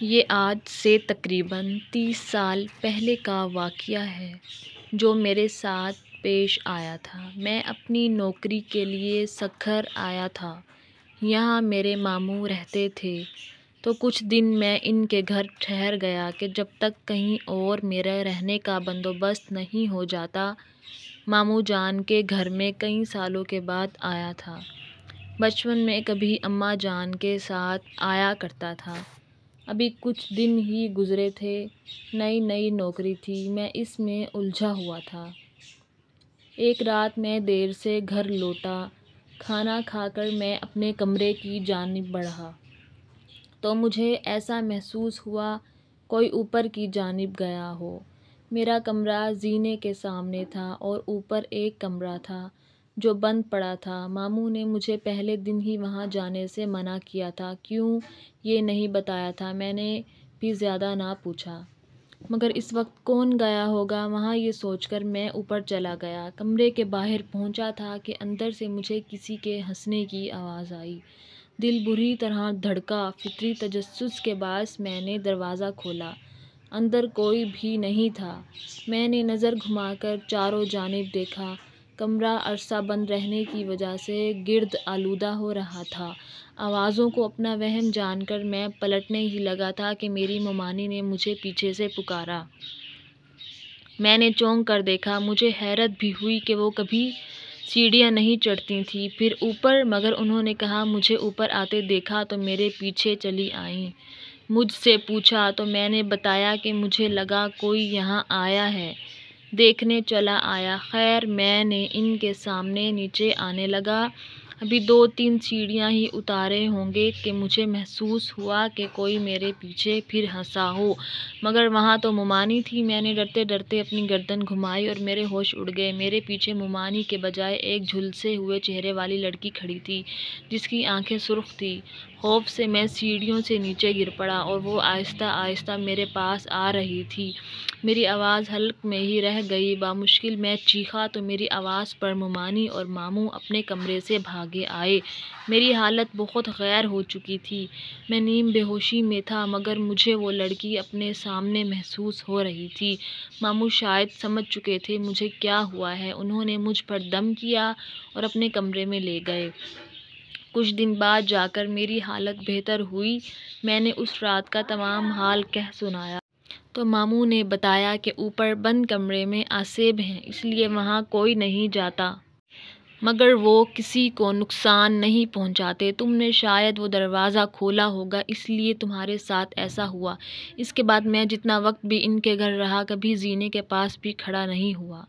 یہ آج سے تقریباً 30 سال پہلے کا واقعہ ہے جو میرے ساتھ پیش آیا تھا۔ میں اپنی نوکری کے لیے سکھر آیا تھا۔ یہاں میرے ماموں رہتے تھے تو کچھ دن میں ان کے گھر ٹھہر گیا کہ جب تک کہیں اور میرے رہنے کا بندوبست نہیں ہو جاتا۔ ماموں جان کے گھر میں کئی سالوں کے بعد آیا تھا۔ بچپن میں کبھی اماں جان کے ساتھ آیا کرتا تھا۔ ابھی کچھ دن ہی گزرے تھے، نئی نوکری تھی، میں اس میں الجھا ہوا تھا۔ ایک رات میں دیر سے گھر لوٹا۔ کھانا کھا کر میں اپنے کمرے کی جانب بڑھا تو مجھے ایسا محسوس ہوا کوئی اوپر کی جانب گیا ہو۔ میرا کمرہ زینے کے سامنے تھا اور اوپر ایک کمرہ تھا جو بند پڑا تھا۔ ماموں نے مجھے پہلے دن ہی وہاں جانے سے منع کیا تھا، کیوں یہ نہیں بتایا تھا۔ میں نے بھی زیادہ نہ پوچھا، مگر اس وقت کون گیا ہوگا وہاں یہ سوچ کر میں اوپر چلا گیا۔ کمرے کے باہر پہنچا تھا کہ اندر سے مجھے کسی کے ہنسنے کی آواز آئی۔ دل بری طرح دھڑکا۔ فطری تجسس کے باعث میں نے دروازہ کھولا۔ اندر کوئی بھی نہیں تھا۔ میں نے نظر گھما کر چاروں جانب دیکھا۔ کمرہ عرصہ بند رہنے کی وجہ سے گرد آلودہ ہو رہا تھا۔ آوازوں کو اپنا وہم جان کر میں پلٹنے ہی لگا تھا کہ میری ممانی نے مجھے پیچھے سے پکارا۔ میں نے چونک کر دیکھا۔ مجھے حیرت بھی ہوئی کہ وہ کبھی سیڑھیاں نہیں چڑھتی تھیں، پھر اوپر، مگر انہوں نے کہاں مجھے اوپر آتے دیکھا تو میرے پیچھے چلی آئیں۔ مجھ سے پوچھا تو میں نے بتایا کہ مجھے لگا کوئی یہاں آیا ہے، دیکھنے چلا آیا۔ خیر، میں نے ان کے سامنے نیچے آنے لگا۔ ابھی 2-3 سیڑھیاں ہی اترے ہوں گے کہ مجھے محسوس ہوا کہ کوئی میرے پیچھے پھر ہنسا ہو، مگر وہاں تو ممانی تھی۔ میں نے ڈرتے ڈرتے اپنی گردن گھمائی اور میرے ہوش اڑ گئے۔ میرے پیچھے ممانی کے بجائے ایک جھلسے ہوئے چہرے والی لڑکی کھڑی تھی جس کی آنکھیں سرخ تھیں۔ خوف سے میں سیڑھیوں سے نیچے گر پڑا اور وہ آہستہ آہستہ میرے پاس آ رہی تھی۔ میری آواز حلق میں ہی رہ گئی۔ بامشکل میں چیخا تو میری آواز پر ممانی اور ماموں اپنے کمرے سے بھاگے آئے۔ میری حالت بہت غیر ہو چکی تھی۔ میں نیم بے ہوشی میں تھا، مگر مجھے وہ لڑکی اپنے سامنے محسوس ہو رہی تھی۔ ماموں شاید سمجھ چکے تھے مجھے کیا ہوا ہے۔ انہوں نے مجھ پر دم کیا اور اپنے کمرے میں لے گئے۔ کچھ دن بعد جا کر میری حالت بہتر ہوئی۔ میں نے اس رات کا تمام حال کہہ سنایا تو ماموں نے بتایا کہ اوپر بند کمرے میں آسیب ہیں، اس لیے وہاں کوئی نہیں جاتا، مگر وہ کسی کو نقصان نہیں پہنچاتے۔ تم نے شاید وہ دروازہ کھولا ہوگا، اس لیے تمہارے ساتھ ایسا ہوا۔ اس کے بعد میں جتنا وقت بھی ان کے گھر رہا کبھی زینے کے پاس بھی کھڑا نہیں ہوا۔